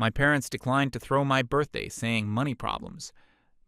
My parents declined to throw my birthday, saying money problems.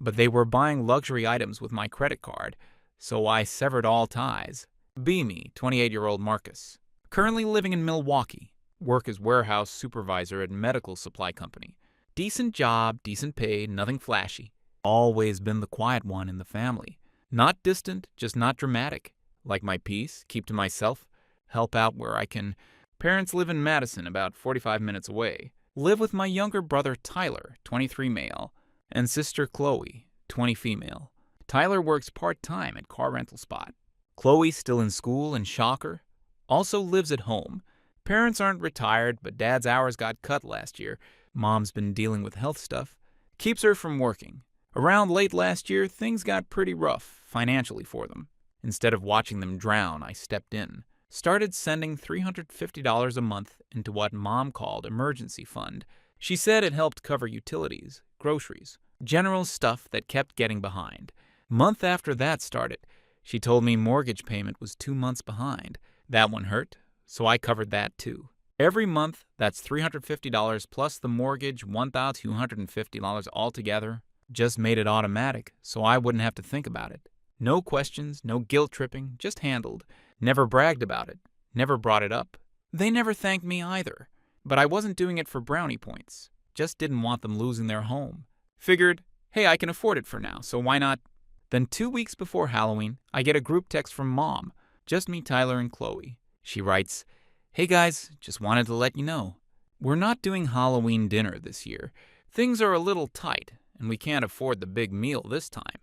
But they were buying luxury items with my credit card, so I severed all ties. Be me, 28-year-old Marcus. Currently living in Milwaukee. Work as warehouse supervisor at medical supply company. Decent job, decent pay, nothing flashy. Always been the quiet one in the family. Not distant, just not dramatic. Like my peace, keep to myself, help out where I can. Parents live in Madison, about 45 minutes away. Live with my younger brother Tyler, 23 male, and sister Chloe, 20 female. Tyler works part-time at car rental spot. Chloe's still in school and shocker. Also lives at home. Parents aren't retired, but dad's hours got cut last year. Mom's been dealing with health stuff. Keeps her from working. Around late last year, things got pretty rough financially for them. Instead of watching them drown, I stepped in. Started sending $350 a month into what Mom called emergency fund. She said it helped cover utilities, groceries, general stuff that kept getting behind. Month after that started, she told me mortgage payment was 2 months behind. That one hurt, so I covered that too. Every month, that's $350 plus the mortgage, $1,250 altogether. Just made it automatic, so I wouldn't have to think about it. No questions, no guilt tripping, just handled. Never bragged about it, never brought it up. They never thanked me either, but I wasn't doing it for brownie points. Just didn't want them losing their home. Figured, hey, I can afford it for now, so why not? Then 2 weeks before Halloween, I get a group text from Mom. Just me, Tyler, and Chloe. She writes, "Hey guys, just wanted to let you know. We're not doing Halloween dinner this year. Things are a little tight, and we can't afford the big meal this time.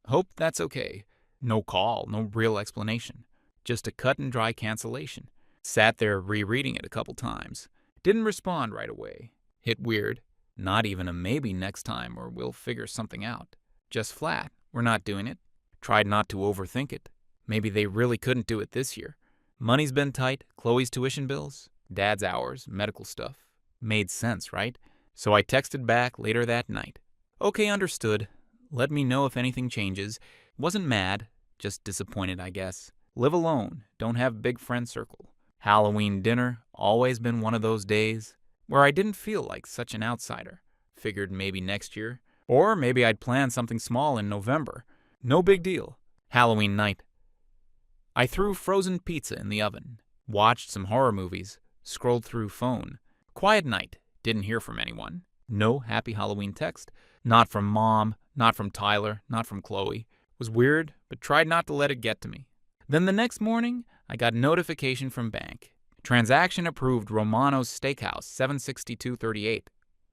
Hope that's okay." No call, no real explanation. Just a cut and dry cancellation. Sat there rereading it a couple times. Didn't respond right away. Hit weird. Not even a maybe next time or we'll figure something out. Just flat. We're not doing it. Tried not to overthink it. Maybe they really couldn't do it this year. Money's been tight, Chloe's tuition bills, dad's hours, medical stuff. Made sense, right? So I texted back later that night. Okay, understood. Let me know if anything changes. Wasn't mad, just disappointed, I guess. Live alone, don't have big friend circle. Halloween dinner, always been one of those days where I didn't feel like such an outsider. Figured maybe next year. Or maybe I'd plan something small in November. No big deal. Halloween night. I threw frozen pizza in the oven. Watched some horror movies. Scrolled through phone. Quiet night. Didn't hear from anyone. No happy Halloween text. Not from Mom, not from Tyler, not from Chloe. Was weird, but tried not to let it get to me. Then the next morning, I got notification from bank. Transaction approved Romano's Steakhouse, 76238.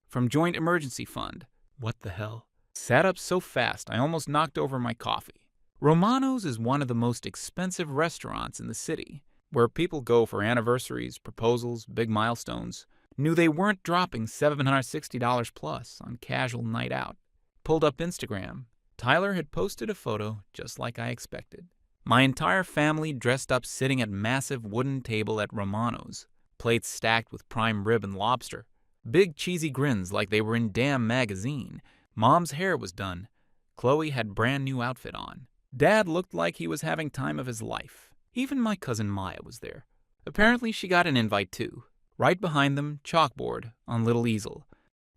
From Joint Emergency Fund. What the hell? Sat up so fast I almost knocked over my coffee. Romano's is one of the most expensive restaurants in the city, where people go for anniversaries, proposals, big milestones. Knew they weren't dropping $760 plus on casual night out. Pulled up Instagram. Tyler had posted a photo just like I expected. My entire family dressed up sitting at massive wooden table at Romano's. Plates stacked with prime rib and lobster. Big cheesy grins like they were in Damn magazine. Mom's hair was done. Chloe had brand new outfit on. Dad looked like he was having time of his life. Even my cousin Maya was there. Apparently she got an invite too. Right behind them, chalkboard on little easel.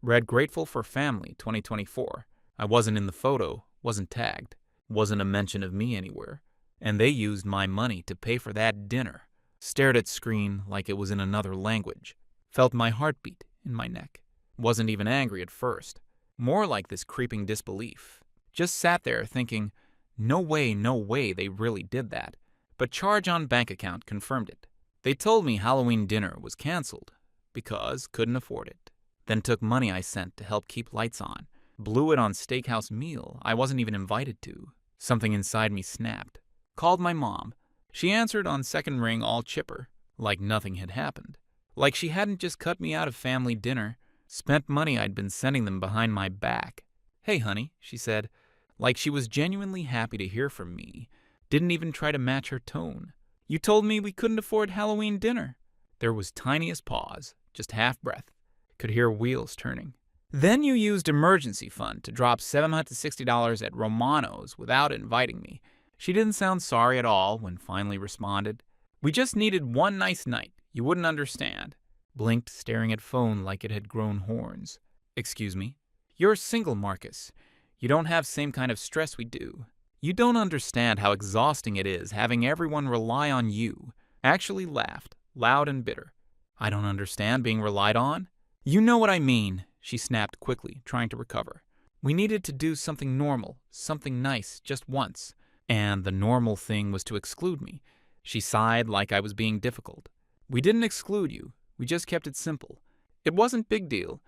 Read Grateful for Family 2024. I wasn't in the photo, wasn't tagged. Wasn't a mention of me anywhere. And they used my money to pay for that dinner. Stared at screen like it was in another language. Felt my heartbeat in my neck. Wasn't even angry at first. More like this creeping disbelief. Just sat there thinking, no way they really did that. But charge on bank account confirmed it. They told me Halloween dinner was canceled because couldn't afford it. Then took money I sent to help keep lights on. Blew it on steakhouse meal I wasn't even invited to. Something inside me snapped. Called my mom. She answered on second ring all chipper, like nothing had happened. Like she hadn't just cut me out of family dinner, spent money I'd been sending them behind my back. Hey honey, she said, like she was genuinely happy to hear from me. Didn't even try to match her tone. You told me we couldn't afford Halloween dinner. There was tiniest pause, just half breath. Could hear wheels turning. Then you used emergency fund to drop $760 at Romano's without inviting me. She didn't sound sorry at all when finally responded. We just needed one nice night. You wouldn't understand. blinked, staring at phone like it had grown horns. Excuse me? You're single, Marcus. You don't have same kind of stress we do. You don't understand how exhausting it is having everyone rely on you. Actually laughed, loud and bitter. I don't understand being relied on. You know what I mean, she snapped quickly, trying to recover. We needed to do something normal, something nice, just once. And the normal thing was to exclude me. She sighed like I was being difficult. We didn't exclude you. We just kept it simple. It wasn't big deal.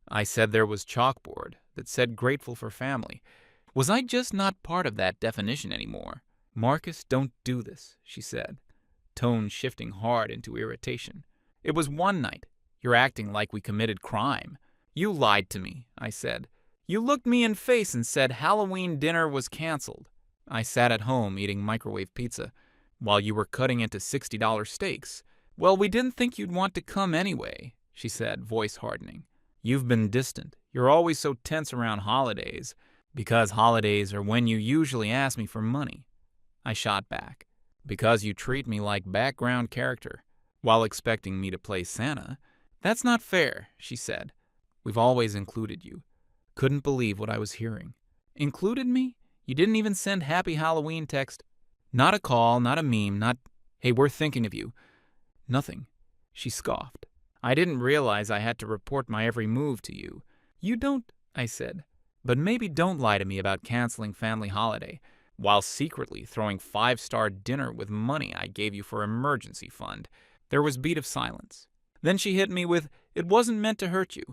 I said there was chalkboard that said grateful for family. Was I just not part of that definition anymore? Marcus, don't do this, she said, tone shifting hard into irritation. It was one night. You're acting like we committed crime. You lied to me, I said. You looked me in face and said Halloween dinner was canceled. I sat at home eating microwave pizza while you were cutting into $60 steaks. Well, we didn't think you'd want to come anyway, she said, voice hardening. You've been distant. You're always so tense around holidays, because holidays are when you usually ask me for money. I shot back. Because you treat me like background character, while expecting me to play Santa. That's not fair, she said. We've always included you. Couldn't believe what I was hearing. Included me? You didn't even send Happy Halloween text. Not a call, not a meme, not, hey, we're thinking of you. Nothing. She scoffed. I didn't realize I had to report my every move to you. You don't, I said. But maybe don't lie to me about canceling family holiday, while secretly throwing 5-star dinner with money I gave you for emergency fund. There was beat of silence. Then she hit me with, it wasn't meant to hurt you.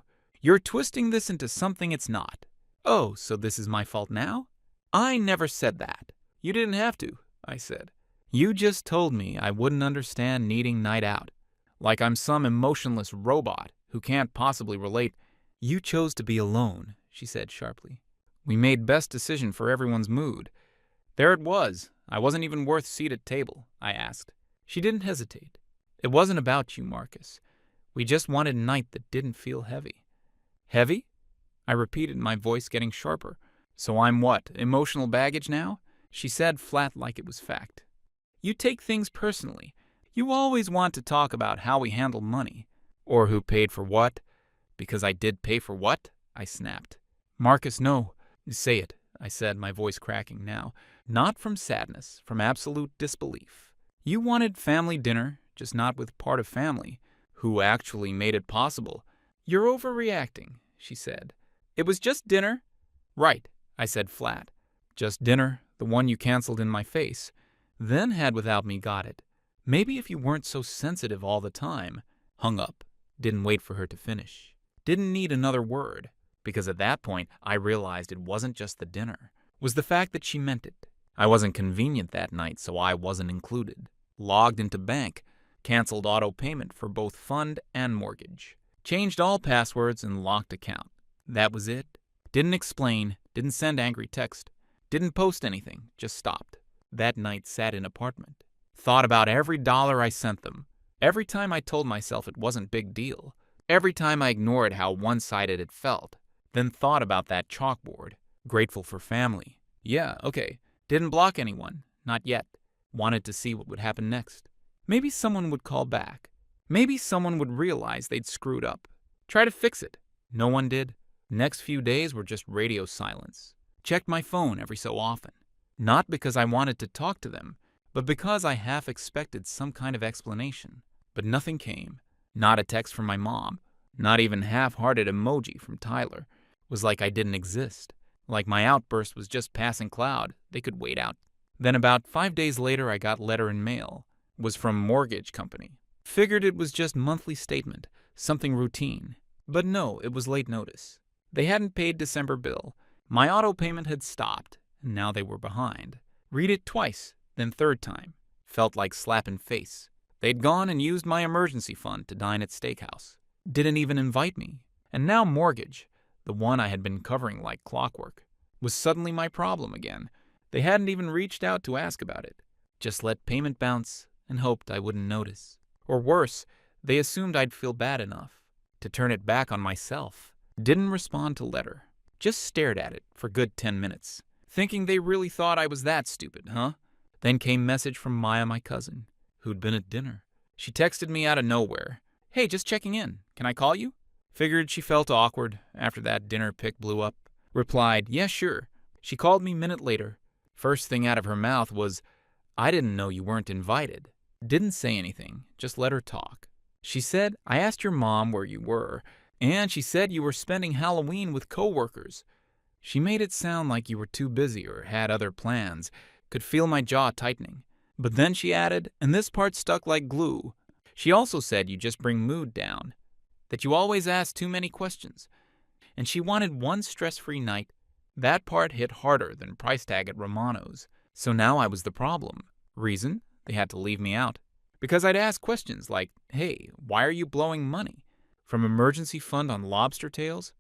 You're twisting this into something it's not. Oh, so this is my fault now? I never said that. You didn't have to, I said. You just told me I wouldn't understand needing night out. Like I'm some emotionless robot who can't possibly relate. You chose to be alone, she said sharply. We made best decision for everyone's mood. There it was. I wasn't even worth seat at table, I asked. She didn't hesitate. It wasn't about you, Marcus. We just wanted a night that didn't feel heavy. Heavy? I repeated, my voice getting sharper. So I'm what, emotional baggage now? She said flat like it was fact. You take things personally. You always want to talk about how we handle money. Or who paid for what. Because I did pay for what? I snapped. Marcus, no. Say it, I said, my voice cracking now. Not from sadness, from absolute disbelief. You wanted family dinner, just not with part of family. Who actually made it possible? You're overreacting, she said. It was just dinner? Right, I said flat. Just dinner, the one you canceled in my face. Then had without me got it. Maybe if you weren't so sensitive all the time. Hung up. Didn't wait for her to finish. Didn't need another word. Because at that point, I realized it wasn't just the dinner. It was the fact that she meant it. I wasn't convenient that night, so I wasn't included. Logged into bank. Canceled auto payment for both fund and mortgage. Changed all passwords and locked account. That was it. Didn't explain. Didn't send angry text. Didn't post anything. Just stopped. That night sat in apartment. Thought about every dollar I sent them. Every time I told myself it wasn't big deal. Every time I ignored how one-sided it felt. Then thought about that chalkboard. Grateful for family. Yeah, okay. Didn't block anyone. Not yet. Wanted to see what would happen next. Maybe someone would call back. Maybe someone would realize they'd screwed up. Try to fix it. No one did. Next few days were just radio silence. Checked my phone every so often. Not because I wanted to talk to them, but because I half expected some kind of explanation. But nothing came. Not a text from my mom. Not even half-hearted emoji from Tyler. It was like I didn't exist. Like my outburst was just passing cloud. They could wait out. Then about 5 days later I got letter in mail. It was from mortgage company. Figured it was just monthly statement. Something routine. But no, it was late notice. They hadn't paid December bill. My auto payment had stopped, and now they were behind. Read it twice, then third time. Felt like slapping face. They'd gone and used my emergency fund to dine at steakhouse. Didn't even invite me. And now mortgage, the one I had been covering like clockwork, was suddenly my problem again. They hadn't even reached out to ask about it. Just let payment bounce and hoped I wouldn't notice. Or worse, they assumed I'd feel bad enough to turn it back on myself. Didn't respond to letter. Just stared at it for good 10 minutes. Thinking they really thought I was that stupid, huh? Then came message from Maya, my cousin, who'd been at dinner. She texted me out of nowhere. Hey, just checking in. Can I call you? Figured she felt awkward after that dinner pic blew up. Replied, yeah, sure. She called me a minute later. First thing out of her mouth was, I didn't know you weren't invited. Didn't say anything, just let her talk. She said, I asked your mom where you were, and she said you were spending Halloween with coworkers. She made it sound like you were too busy or had other plans. Could feel my jaw tightening. But then she added, and this part stuck like glue, she also said you just bring mood down, that you always ask too many questions, and she wanted one stress-free night. That part hit harder than price tag at Romano's. So now I was the problem. Reason? They had to leave me out. Because I'd ask questions like, hey, why are you blowing money? From emergency fund on lobster tails?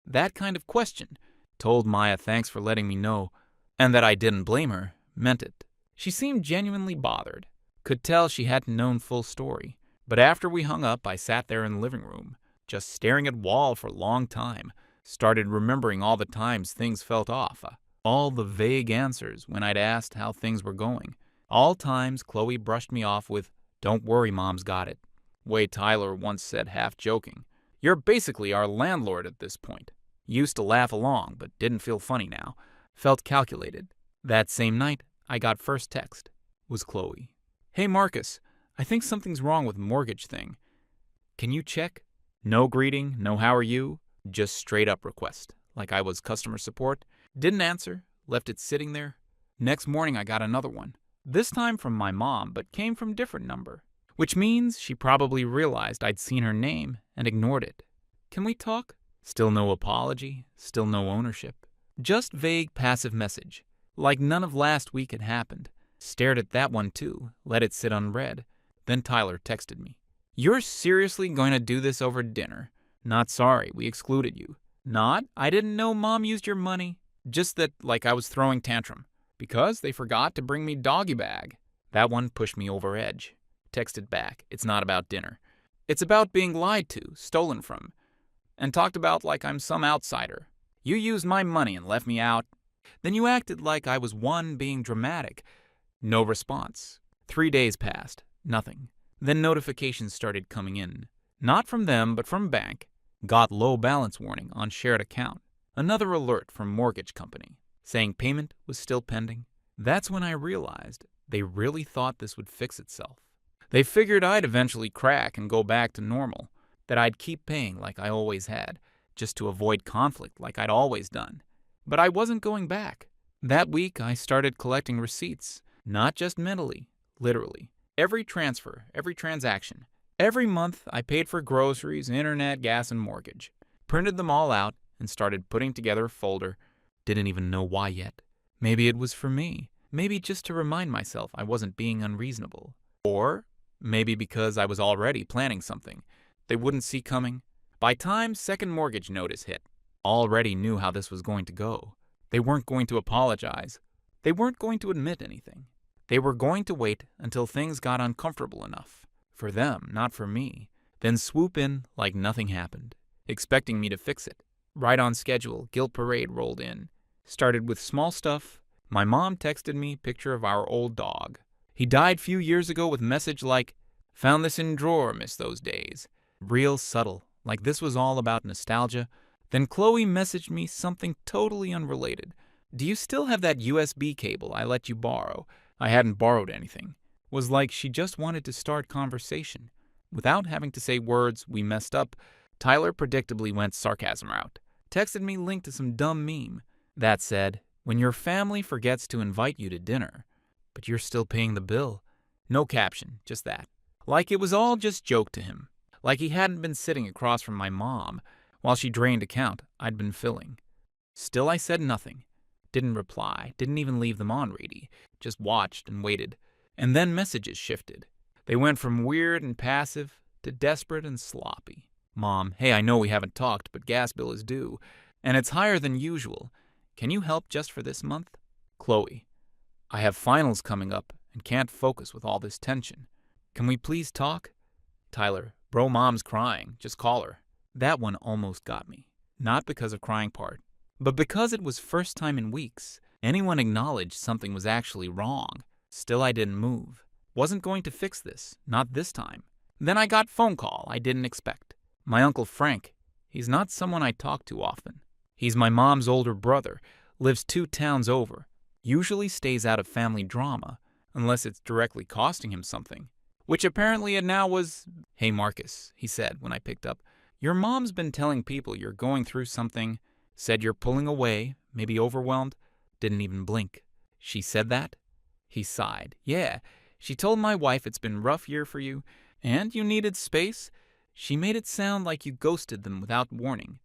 That kind of question. Told Maya thanks for letting me know, and that I didn't blame her, meant it. She seemed genuinely bothered. Could tell she hadn't known full story. But after we hung up, I sat there in the living room, just staring at wall for a long time. Started remembering all the times things felt off. All the vague answers when I'd asked how things were going. All times Chloe brushed me off with, don't worry, Mom's got it. Way Tyler once said half joking. You're basically our landlord at this point. Used to laugh along, but didn't feel funny now. Felt calculated. That same night, I got first text. Was Chloe. Hey Marcus, I think something's wrong with mortgage thing. Can you check? No greeting, no how are you, just straight up request, like I was customer support. Didn't answer, left it sitting there. Next morning I got another one, this time from my mom, but came from different number, which means she probably realized I'd seen her name and ignored it. Can we talk? Still no apology, still no ownership. Just vague passive message, like none of last week had happened. Stared at that one too, let it sit unread. Then Tyler texted me. You're seriously going to do this over dinner? Not sorry, we excluded you. Not, I didn't know Mom used your money. Just that, like I was throwing tantrum. Because they forgot to bring me doggy bag. That one pushed me over edge. Texted back, it's not about dinner. It's about being lied to, stolen from. And talked about like I'm some outsider. You used my money and left me out. Then you acted like I was one being dramatic. No response. 3 days passed. Nothing. Then notifications started coming in. Not from them, but from bank. Got low balance warning on shared account. Another alert from mortgage company, saying payment was still pending. That's when I realized they really thought this would fix itself. They figured I'd eventually crack and go back to normal. That I'd keep paying like I always had, just to avoid conflict like I'd always done. But I wasn't going back. That week I started collecting receipts. Not just mentally, literally. Every transfer, every transaction. Every month I paid for groceries, internet, gas, and mortgage. Printed them all out and started putting together a folder. Didn't even know why yet. Maybe it was for me. Maybe just to remind myself I wasn't being unreasonable. Or maybe because I was already planning something they wouldn't see coming. By time second mortgage notice hit, already knew how this was going to go. They weren't going to apologize. They weren't going to admit anything. They were going to wait until things got uncomfortable enough. For them, not for me. Then swoop in like nothing happened, expecting me to fix it. Right on schedule, guilt parade rolled in. Started with small stuff. My mom texted me picture of our old dog. He died few years ago with message like, found this in drawer, miss those days. Real subtle, like this was all about nostalgia. Then Chloe messaged me something totally unrelated. Do you still have that USB cable I let you borrow? I hadn't borrowed anything. Was like she just wanted to start conversation. Without having to say words, we messed up. Tyler predictably went sarcasm route. Texted me link to some dumb meme. That said, when your family forgets to invite you to dinner, but you're still paying the bill. No caption, just that. Like it was all just joke to him. Like he hadn't been sitting across from my mom while she drained account I'd been filling. Still I said nothing. Didn't reply, didn't even leave them on ready. Just watched and waited. And then messages shifted. They went from weird and passive to desperate and sloppy. Mom, hey, I know we haven't talked, but gas bill is due, and it's higher than usual. Can you help just for this month? Chloe, I have finals coming up and can't focus with all this tension. Can we please talk? Tyler, bro, Mom's crying. Just call her. That one almost got me. Not because of crying part, but because it was first time in weeks anyone acknowledged something was actually wrong. Still I didn't move. Wasn't going to fix this, not this time. Then I got phone call I didn't expect. My Uncle Frank. He's not someone I talk to often. He's my mom's older brother, lives 2 towns over, usually stays out of family drama, unless it's directly costing him something. Which apparently it now was. "Hey Marcus," he said when I picked up. "Your mom's been telling people you're going through something, said you're pulling away, maybe overwhelmed." Didn't even blink. "She said that?" He sighed. "Yeah, she told my wife it's been a rough year for you, and you needed space. She made it sound like you ghosted them without warning.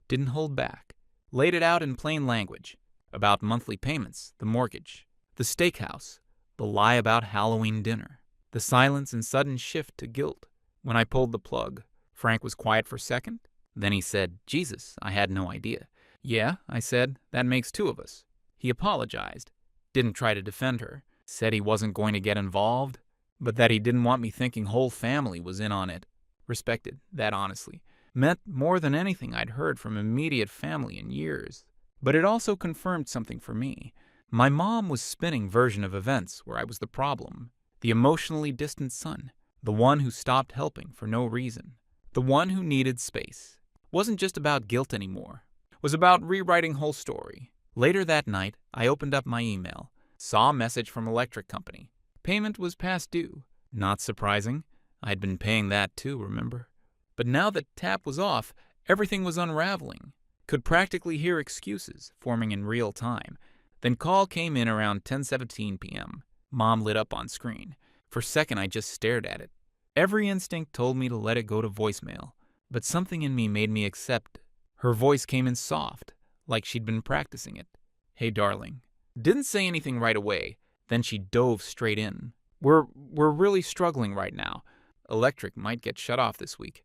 Didn't hold back. Laid it out in plain language. About monthly payments, the mortgage, the steakhouse, the lie about Halloween dinner, the silence and sudden shift to guilt. When I pulled the plug, Frank was quiet for a second. Then he said, "Jesus, I had no idea." "Yeah," I said, "that makes 2 of us." He apologized. Didn't try to defend her. Said he wasn't going to get involved, but that he didn't want me thinking whole family was in on it. Respected that, honestly. Meant more than anything I'd heard from immediate family in years. But it also confirmed something for me. My mom was spinning version of events where I was the problem, the emotionally distant son, the one who stopped helping for no reason, the one who needed space. Wasn't just about guilt anymore. Was about rewriting whole story. Later that night, I opened up my email, saw a message from electric company. Payment was past due. Not surprising. I'd been paying that too, remember? But now that tap was off, everything was unraveling. Could practically hear excuses forming in real time. Then call came in around 10:17 p.m. Mom lit up on screen. For a second I just stared at it. Every instinct told me to let it go to voicemail, but something in me made me accept. Her voice came in soft, like she'd been practicing it. "Hey darling." Didn't say anything right away, then she dove straight in. We're really struggling right now. Electric might get shut off this week.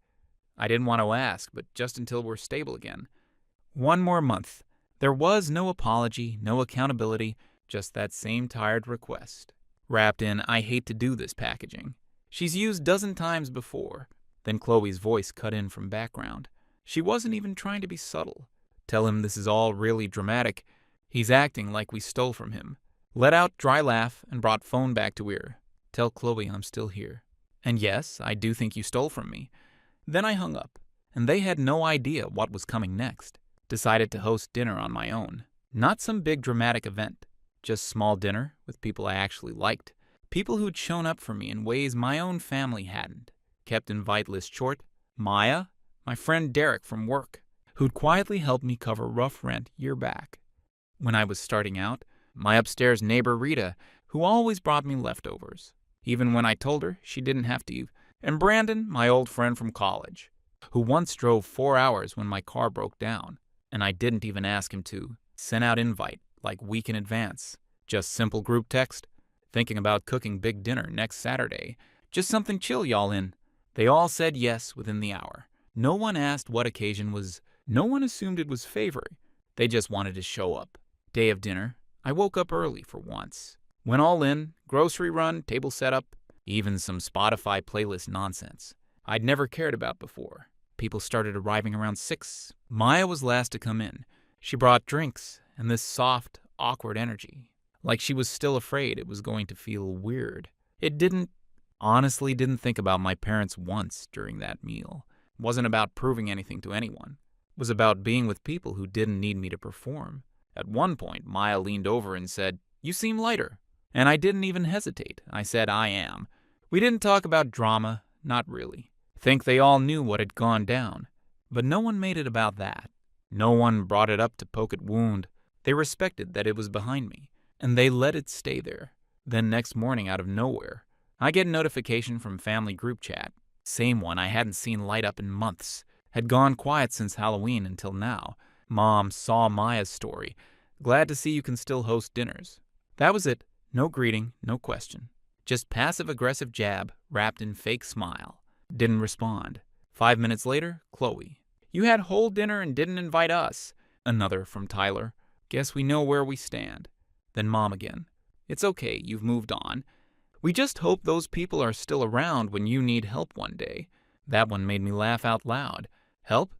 I didn't want to ask, but just until we're stable again. 1 more month. There was no apology, no accountability, just that same tired request. Wrapped in, "I hate to do this" packaging. She's used 12 times before. Then Chloe's voice cut in from background. She wasn't even trying to be subtle. Tell him this is all really dramatic. He's acting like we stole from him. Let out dry laugh and brought phone back to ear. Tell Chloe I'm still here. And yes, I do think you stole from me. Then I hung up, and they had no idea what was coming next. Decided to host dinner on my own. Not some big dramatic event. Just small dinner with people I actually liked. People who'd shown up for me in ways my own family hadn't. Kept invite list short. Maya, my friend Derek from work, who'd quietly helped me cover rough rent year back. When I was starting out, my upstairs neighbor Rita, who always brought me leftovers, even when I told her she didn't have to. And Brandon, my old friend from college, who once drove 4 hours when my car broke down, and I didn't even ask him to. Sent out invite, like week in advance. Just simple group text. Thinking about cooking big dinner next Saturday. Just something chill y'all in. They all said yes within the hour. No one asked what occasion was. No one assumed it was favoring. They just wanted to show up. Day of dinner, I woke up early for once. Went all in, grocery run, table setup, even some Spotify playlist nonsense I'd never cared about before. People started arriving around 6. Maya was last to come in. She brought drinks and this soft, awkward energy. Like she was still afraid it was going to feel weird. Honestly didn't think about my parents once during that meal. Wasn't about proving anything to anyone. Was about being with people who didn't need me to perform. At one point, Maya leaned over and said, "You seem lighter." And I didn't even hesitate. I said, "I am." We didn't talk about drama, not really. Think they all knew what had gone down. But no one made it about that. No one brought it up to poke at wound. They respected that it was behind me, and they let it stay there. Then next morning, out of nowhere, I get a notification from family group chat. Same one I hadn't seen light up in months. Had gone quiet since Halloween until now. Mom saw Maya's story. Glad to see you can still host dinners. That was it. No greeting, no question. Just passive-aggressive jab wrapped in fake smile. Didn't respond. 5 minutes later, Chloe. "You had whole dinner and didn't invite us." Another from Tyler. "Guess we know where we stand." Then Mom again. "It's okay, you've moved on. We just hope those people are still around when you need help one day." That one made me laugh out loud. Help?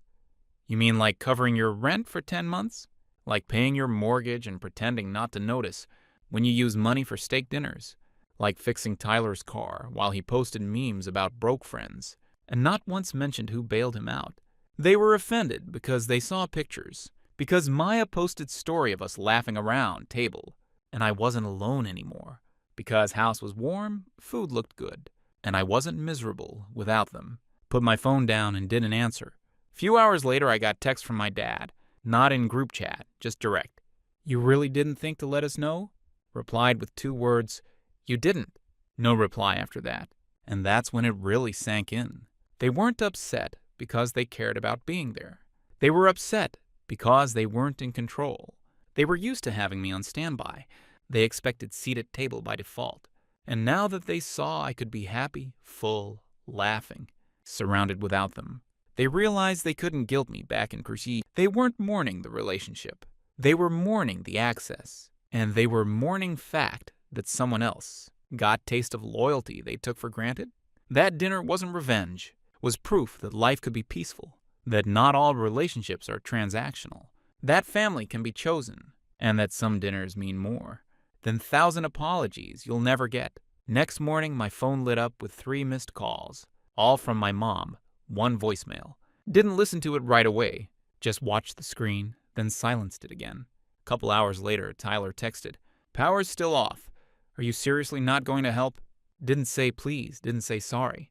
You mean like covering your rent for 10 months? Like paying your mortgage and pretending not to notice when you use money for steak dinners? like fixing Tyler's car while he posted memes about broke friends, and not once mentioned who bailed him out. They were offended because they saw pictures, because Maya posted story of us laughing around table, and I wasn't alone anymore, because house was warm, food looked good, and I wasn't miserable without them. Put my phone down and didn't answer. Few hours later, I got text from my dad, not in group chat, just direct. "You really didn't think to let us know?" Replied with 2 words, "You didn't." No reply after that. And that's when it really sank in. They weren't upset because they cared about being there. They were upset because they weren't in control. They were used to having me on standby. They expected seat at table by default. And now that they saw I could be happy, full, laughing, surrounded without them, they realized they couldn't guilt me back in Krushey. They weren't mourning the relationship. They were mourning the access. And they were mourning fact that someone else got taste of loyalty they took for granted. That dinner wasn't revenge, was proof that life could be peaceful, that not all relationships are transactional, that family can be chosen, and that some dinners mean more than 1,000 apologies you'll never get. Next morning, my phone lit up with 3 missed calls, all from my mom, 1 voicemail. Didn't listen to it right away, just watched the screen, then silenced it again. A couple hours later, Tyler texted, "Power's still off. Are you seriously not going to help?" Didn't say please, didn't say sorry.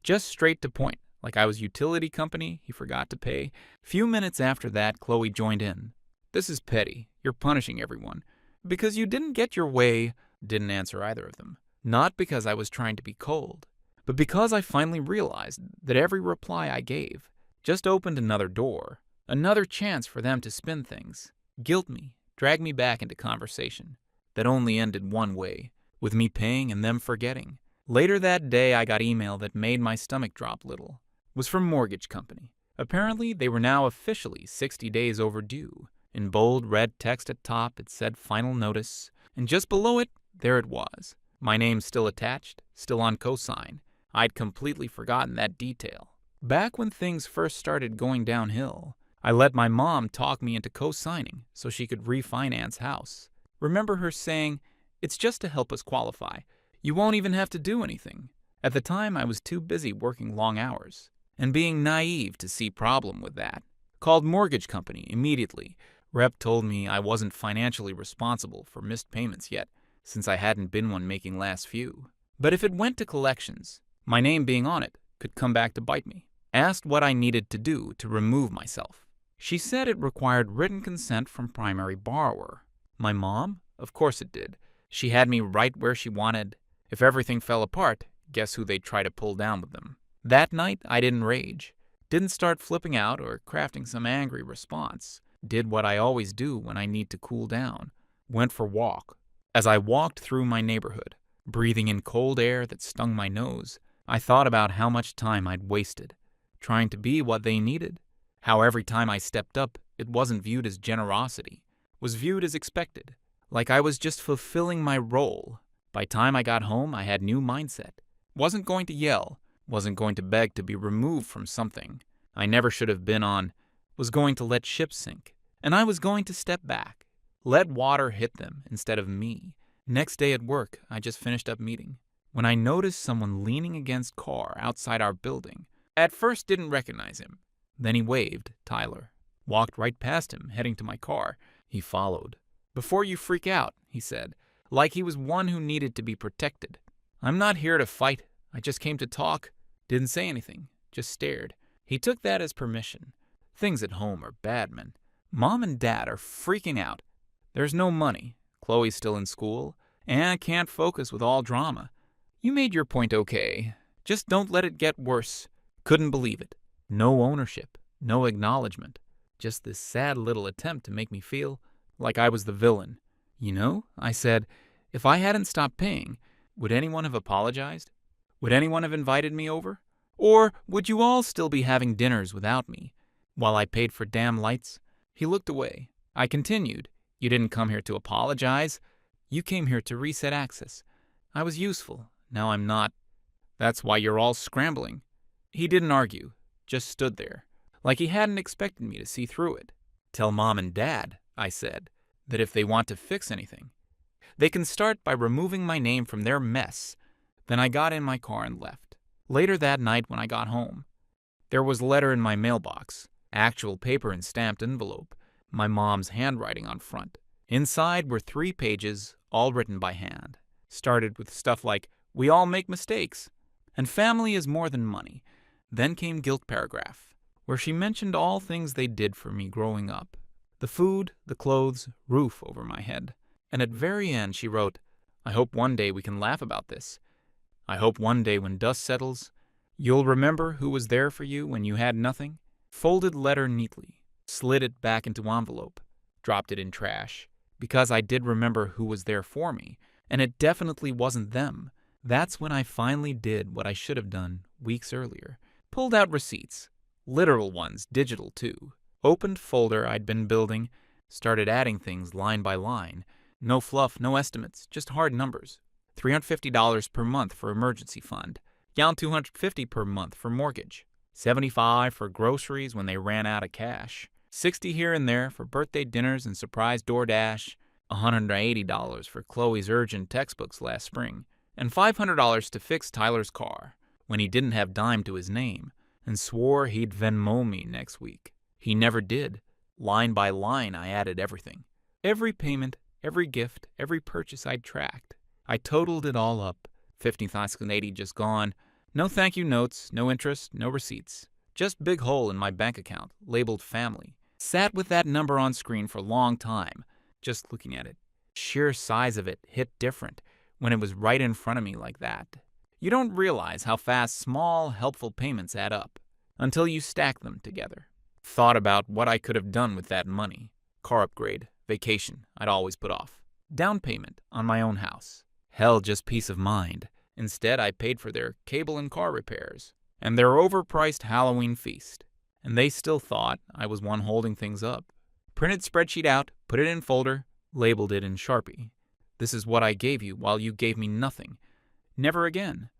Just straight to point, like I was utility company he forgot to pay. Few minutes after that, Chloe joined in. "This is petty. You're punishing everyone. Because you didn't get your way." Didn't answer either of them. Not because I was trying to be cold, but because I finally realized that every reply I gave just opened another door, another chance for them to spin things, guilt me, drag me back into conversation that only ended one way, with me paying and them forgetting. Later that day, I got email that made my stomach drop little. It was from mortgage company. Apparently, they were now officially 60 days overdue. In bold red text at top, it said final notice, and just below it, there it was. My name still attached, still on cosign. I'd completely forgotten that detail. Back when things first started going downhill, I let my mom talk me into co-signing so she could refinance house. Remember her saying, "It's just to help us qualify. You won't even have to do anything." At the time, I was too busy working long hours and being naive to see problem with that. Called mortgage company immediately. Rep told me I wasn't financially responsible for missed payments yet, since I hadn't been one making last few. But if it went to collections, my name being on it could come back to bite me. Asked what I needed to do to remove myself. She said it required written consent from primary borrower. My mom? Of course it did. She had me right where she wanted. If everything fell apart, guess who they'd try to pull down with them? That night, I didn't rage. Didn't start flipping out or crafting some angry response. Did what I always do when I need to cool down. Went for a walk. As I walked through my neighborhood, breathing in cold air that stung my nose, I thought about how much time I'd wasted, trying to be what they needed. How every time I stepped up, it wasn't viewed as generosity, was viewed as expected. Like I was just fulfilling my role. By time I got home, I had new mindset. Wasn't going to yell, wasn't going to beg to be removed from something I never should have been on, was going to let ships sink. And I was going to step back, let water hit them instead of me. Next day at work, I just finished up meeting, when I noticed someone leaning against car outside our building. At first didn't recognize him. Then he waved, Tyler. Walked right past him, heading to my car. He followed. "Before you freak out," he said, like he was one who needed to be protected. "I'm not here to fight. I just came to talk." Didn't say anything, just stared. He took that as permission. Things at home are bad, man. Mom and Dad are freaking out. There's no money. Chloe's still in school, and I can't focus with all drama. You made your point okay. Just don't let it get worse. Couldn't believe it. No ownership, no acknowledgement. Just this sad little attempt to make me feel like I was the villain. "You know," I said, "if I hadn't stopped paying, would anyone have apologized? Would anyone have invited me over? Or would you all still be having dinners without me, while I paid for damn lights?" He looked away. I continued, "You didn't come here to apologize. You came here to reset access. I was useful. Now I'm not. That's why you're all scrambling." He didn't argue, just stood there, like he hadn't expected me to see through it. "Tell Mom and Dad," I said, "that if they want to fix anything, They can start by removing my name from their mess. Then I got in my car and left. Later that night when I got home, there was a letter in my mailbox, actual paper and stamped envelope, my mom's handwriting on front. Inside were 3 pages, all written by hand. Started with stuff like, "We all make mistakes," and "Family is more than money." Then came guilt paragraph, where she mentioned all things they did for me growing up. The food, the clothes, roof over my head. And at very end she wrote, "I hope one day we can laugh about this. I hope one day when dust settles, you'll remember who was there for you when you had nothing." Folded letter neatly, slid it back into envelope, dropped it in trash, because I did remember who was there for me, and it definitely wasn't them. That's when I finally did what I should have done weeks earlier. Pulled out receipts, literal ones, digital too. Opened folder I'd been building, started adding things line by line. No fluff, no estimates, just hard numbers. $350 per month for emergency fund. Down $250 per month for mortgage. $75 for groceries when they ran out of cash. $60 here and there for birthday dinners and surprise DoorDash. $180 for Chloe's urgent textbooks last spring. And $500 to fix Tyler's car when he didn't have dime to his name and swore he'd Venmo me next week. He never did. Line by line I added everything. Every payment, every gift, every purchase I'd tracked. I totaled it all up. $50,080 just gone. No thank you notes, no interest, no receipts. Just big hole in my bank account, labeled family. Sat with that number on screen for a long time, just looking at it. Sheer size of it hit different when it was right in front of me like that. You don't realize how fast small, helpful payments add up until you stack them together. Thought about what I could have done with that money. Car upgrade, vacation, I'd always put off. Down payment on my own house. Hell, just peace of mind. Instead, I paid for their cable and car repairs, and their overpriced Halloween feast. And they still thought I was one holding things up. Printed spreadsheet out, put it in folder, labeled it in Sharpie. This is what I gave you while you gave me nothing. Never again.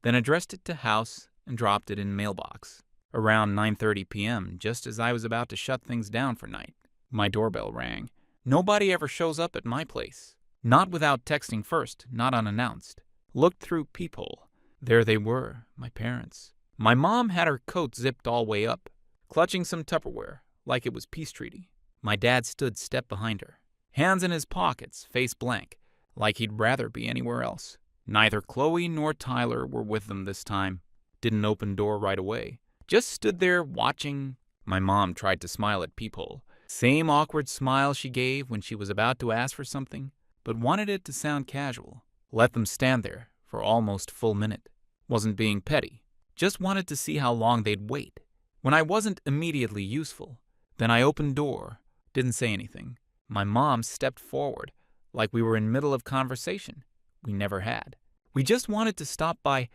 Then addressed it to house and dropped it in mailbox. Around 9:30 p.m., just as I was about to shut things down for night, my doorbell rang. Nobody ever shows up at my place. Not without texting first, not unannounced. Looked through peephole. There they were, my parents. My mom had her coat zipped all way up, clutching some Tupperware, like it was peace treaty. My dad stood step behind her, hands in his pockets, face blank, like he'd rather be anywhere else. Neither Chloe nor Tyler were with them this time. Didn't open door right away. Just stood there watching. My mom tried to smile at peephole. Same awkward smile she gave when she was about to ask for something, but wanted it to sound casual. Let them stand there for almost a full minute. Wasn't being petty. Just wanted to see how long they'd wait. When I wasn't immediately useful, then I opened door. Didn't say anything. My mom stepped forward, like we were in middle of conversation. We never had. We just wanted to stop by.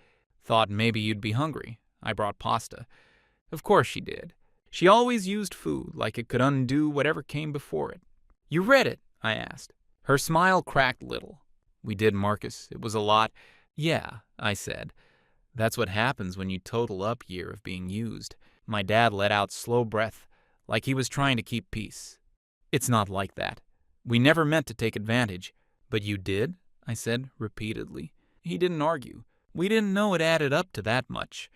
Thought maybe you'd be hungry. I brought pasta. Of course she did. She always used food like it could undo whatever came before it. You read it? I asked. Her smile cracked little. We did, Marcus. It was a lot. Yeah, I said. That's what happens when you total up year of being used. My dad let out slow breath, like he was trying to keep peace. It's not like that. We never meant to take advantage. But you did? I said repeatedly. He didn't argue. We didn't know it added up to that much.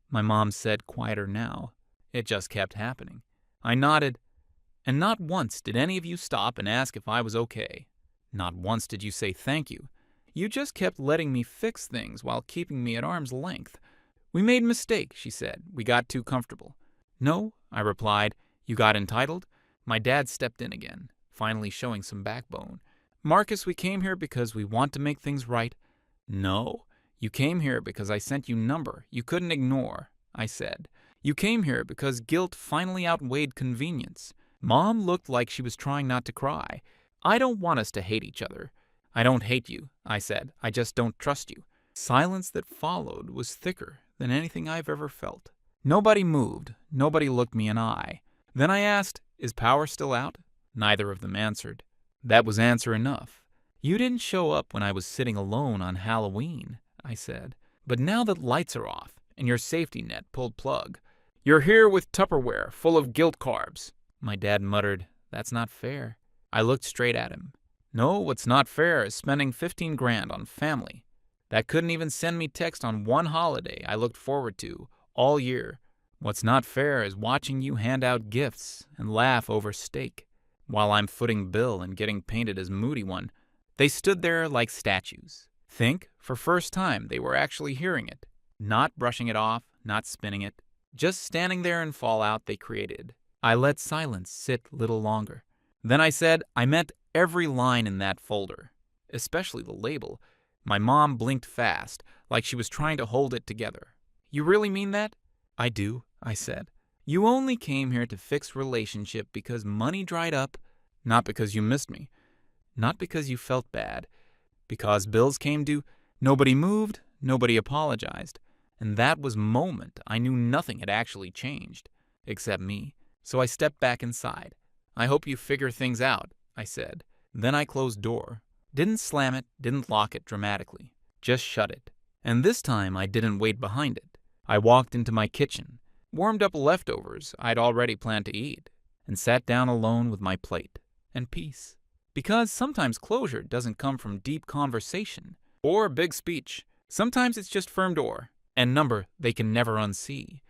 My mom said, quieter now. It just kept happening. I nodded. And not once did any of you stop and ask if I was okay. Not once did you say thank you. You just kept letting me fix things while keeping me at arm's length. We made a mistake, she said. We got too comfortable. No, I replied. You got entitled? My dad stepped in again, finally showing some backbone. Marcus, we came here because we want to make things right. No, you came here because I sent you number you couldn't ignore, I said. You came here because guilt finally outweighed convenience. Mom looked like she was trying not to cry. I don't want us to hate each other. I don't hate you, I said. I just don't trust you. Silence that followed was thicker than anything I've ever felt. Nobody moved. Nobody looked me in the eye. Then I asked, is power still out? Neither of them answered. That was answer enough. You didn't show up when I was sitting alone on Halloween, I said. But now that lights are off and your safety net pulled plug, you're here with Tupperware full of guilt carbs. My dad muttered, that's not fair. I looked straight at him. No, what's not fair is spending 15 grand on family that couldn't even send me text on one holiday I looked forward to all year. What's not fair is watching you hand out gifts and laugh over steak while I'm footing bill and getting painted as moody one. They stood there like statues. Think, for first time, they were actually hearing it. Not brushing it off, not spinning it. Just standing there in fallout they created. I let silence sit little longer. Then I said I meant every line in that folder, especially the label. My mom blinked fast, like she was trying to hold it together. You really mean that? I do, I said. You only came here to fix relationship because money dried up, not because you missed me, not because you felt bad, because bills came due, nobody moved, nobody apologized. And that was moment I knew nothing had actually changed, except me. So I stepped back inside. I hope you figure things out, I said. Then I closed door. Didn't slam it, didn't lock it dramatically. Just shut it. And this time I didn't wait behind it. I walked into my kitchen, warmed up leftovers I'd already planned to eat, and sat down alone with my plate and peace. Because sometimes closure doesn't come from deep conversation or a big speech. Sometimes it's just firm door and number they can never unsee.